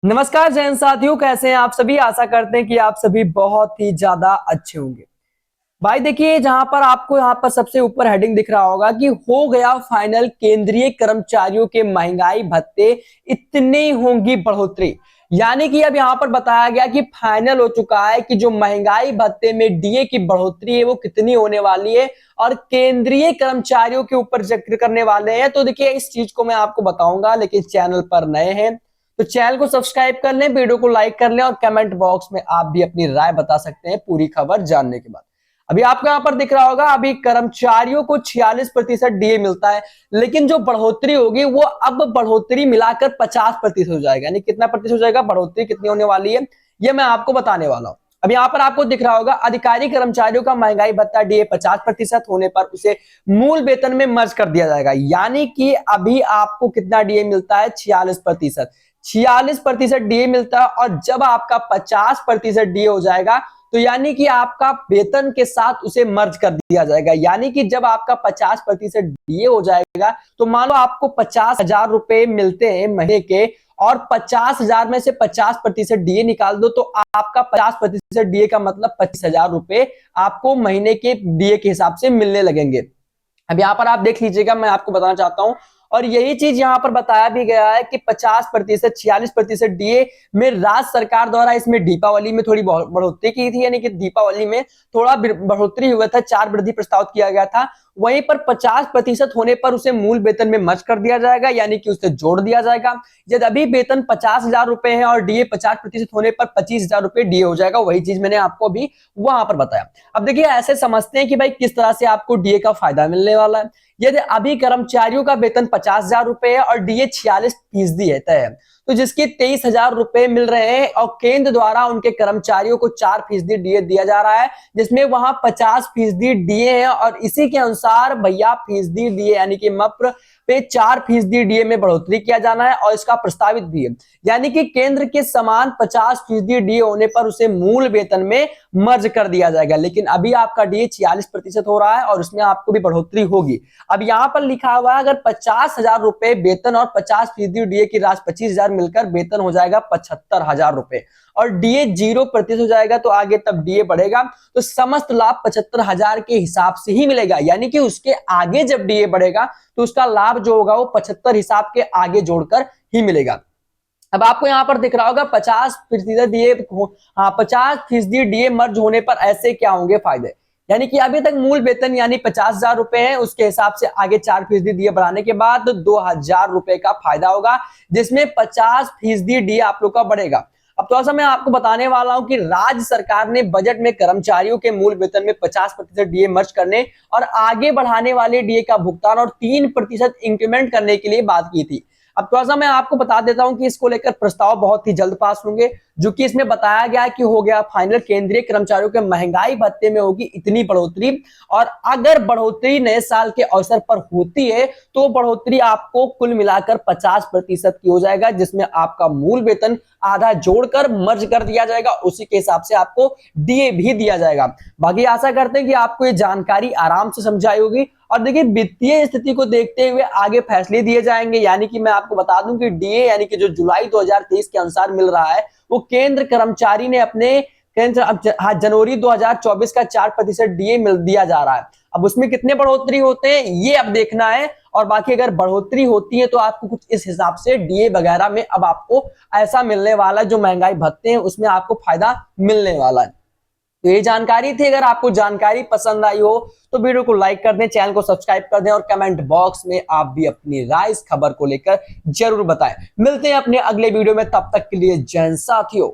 नमस्कार जैन साथियों, कैसे हैं आप सभी। आशा करते हैं कि आप सभी बहुत ही ज्यादा अच्छे होंगे। भाई देखिए, जहां पर आपको यहाँ पर सबसे ऊपर हेडिंग दिख रहा होगा कि हो गया फाइनल, केंद्रीय कर्मचारियों के महंगाई भत्ते इतनी होंगी बढ़ोतरी। यानी कि अब यहाँ पर बताया गया कि फाइनल हो चुका है कि जो महंगाई भत्ते में डीए की बढ़ोतरी है वो कितनी होने वाली है और केंद्रीय कर्मचारियों के ऊपर जिक्र करने वाले हैं। तो देखिए, इस चीज को मैं आपको बताऊंगा, लेकिन चैनल पर नए हैं तो चैनल को सब्सक्राइब कर लें, वीडियो को लाइक कर लें और कमेंट बॉक्स में आप भी अपनी राय बता सकते हैं पूरी खबर जानने के बाद। अभी आपको यहां पर दिख रहा होगा, अभी कर्मचारियों को 46% डीए मिलता है, लेकिन जो बढ़ोतरी होगी वो अब बढ़ोतरी मिलाकर 50% हो जाएगा। यानी कितना प्रतिशत हो जाएगा, बढ़ोतरी कितनी होने वाली है ये मैं आपको बताने वाला हूं। अब यहाँ पर आपको दिख रहा होगा, अधिकारी कर्मचारियों का महंगाई भत्ता डीए 50% होने पर उसे मूल वेतन में मर्ज कर दिया जाएगा। यानी कि अभी आपको कितना डीए मिलता है, 46%। 46% डीए मिलता है और जब आपका 50% डीए हो जाएगा तो यानी कि आपका वेतन के साथ उसे मर्ज कर दिया जाएगा। यानी कि जब आपका 50% डीए हो जाएगा तो मान लो आपको 50,000 रुपए मिलते हैं महीने के, और 50,000 में से 50% डीए निकाल दो तो आपका 50% डीए का मतलब 25,000 रुपए आपको महीने के डीए के हिसाब से मिलने लगेंगे। अब यहाँ पर आप देख लीजिएगा, मैं आपको बताना चाहता हूं, और यही चीज यहाँ पर बताया भी गया है कि 50%, 46% डीए में राज्य सरकार द्वारा इसमें दीपावली में थोड़ी बढ़ोतरी की थी। यानी कि दीपावली में थोड़ा बढ़ोतरी हुआ था, 4 वृद्धि प्रस्ताव किया गया था। वहीं पर 50% होने पर उसे मूल वेतन में मर्ज कर दिया जाएगा, यानी कि उसे जोड़ दिया जाएगा। यदि अभी वेतन 50,000 रुपए है और डीए 50% होने पर 25,000 रुपए डीए हो जाएगा। वही चीज मैंने आपको अभी वहां पर बताया। अब देखिए, ऐसे समझते हैं कि भाई किस तरह से आपको डीए का फायदा मिलने वाला है। यदि अभी कर्मचारियों का वेतन 50,000 रुपए है और डीए 46% है तय है, तो जिसके 23,000 रुपए मिल रहे हैं और केंद्र द्वारा उनके कर्मचारियों को 4% डीए दिया जा रहा है, जिसमें वहां 50% डीए है और इसी के अनुसार भैया फीसदी डीए यानी कि मप्र पे 4% डीए में बढ़ोतरी किया जाना है और इसका प्रस्तावित भी है। यानी कि केंद्र के समान 50% डीए होने पर उसे मूल वेतन में मर्ज कर दिया जाएगा। लेकिन अभी आपका डीए 46% हो रहा है और उसमें आपको भी बढ़ोतरी होगी। अब यहाँ पर लिखा हुआ है, अगर 50,000 रुपए वेतन और 50% डीए की राशि 25,000 मिलकर वेतन हो जाएगा 75,000 रुपए और डीए 0% हो जाएगा तो आगे तब डीए बढ़ेगा तो समस्त लाभ 75,000 के हिसाब से ही मिलेगा। यानी कि उसके आगे जब डीए बढ़ेगा तो उसका लाभ जो होगा वो 75 हिसाब के आगे जोड़कर ही मिलेगा। अब आपको यहां पर दिख रहा होगा 50% डीए, हाँ 50% डीए मर्ज होने पर ऐसे क्या होंगे फायदे। यानी कि अभी तक मूल वेतन यानी 50,000 रुपए है, उसके हिसाब से आगे 4% डीए बढ़ाने के बाद तो 2,000 रुपए का फायदा होगा, जिसमें 50% डीए आप लोग का बढ़ेगा। अब थोड़ा सा मैं आपको बताने वाला हूं कि राज्य सरकार ने बजट में कर्मचारियों के मूल वेतन में 50% डीए मर्ज करने और आगे बढ़ाने वाले डीए का भुगतान और 3% इंक्रीमेंट करने के लिए बात की थी। अब थोड़ा सा मैं आपको बता देता हूं कि इसको लेकर प्रस्ताव बहुत ही जल्द पास होंगे, जो कि इसमें बताया गया कि हो गया फाइनल, केंद्रीय कर्मचारियों के महंगाई भत्ते में होगी इतनी बढ़ोतरी, और अगर बढ़ोतरी नए साल के अवसर पर होती है तो बढ़ोतरी आपको कुल मिलाकर 50% की हो जाएगा, जिसमें आपका मूल वेतन आधा जोड़कर मर्ज कर दिया जाएगा, उसी के हिसाब से आपको डीए भी दिया जाएगा। बाकी आशा करते हैं कि आपको ये जानकारी आराम से समझाई होगी। और देखिए, वित्तीय स्थिति को देखते हुए आगे फैसले दिए जाएंगे। यानी कि मैं आपको बता दूं कि डीए यानी कि जो जुलाई 2023 के अनुसार मिल रहा है वो केंद्र कर्मचारी ने अपने जनवरी 2024 का 4% डीए मिल दिया जा रहा है। अब उसमें कितने बढ़ोतरी होते हैं ये अब देखना है, और बाकी अगर बढ़ोतरी होती है तो आपको कुछ इस हिसाब से डीए वगैरह में अब आपको ऐसा मिलने वाला है, जो महंगाई भत्ते हैं उसमें आपको फायदा मिलने वाला है। तो ये जानकारी थी। अगर आपको जानकारी पसंद आई हो तो वीडियो को लाइक कर दें, चैनल को सब्सक्राइब कर दें और कमेंट बॉक्स में आप भी अपनी राय इस खबर को लेकर जरूर बताएं। मिलते हैं अपने अगले वीडियो में, तब तक के लिए जय हिंद साथियों।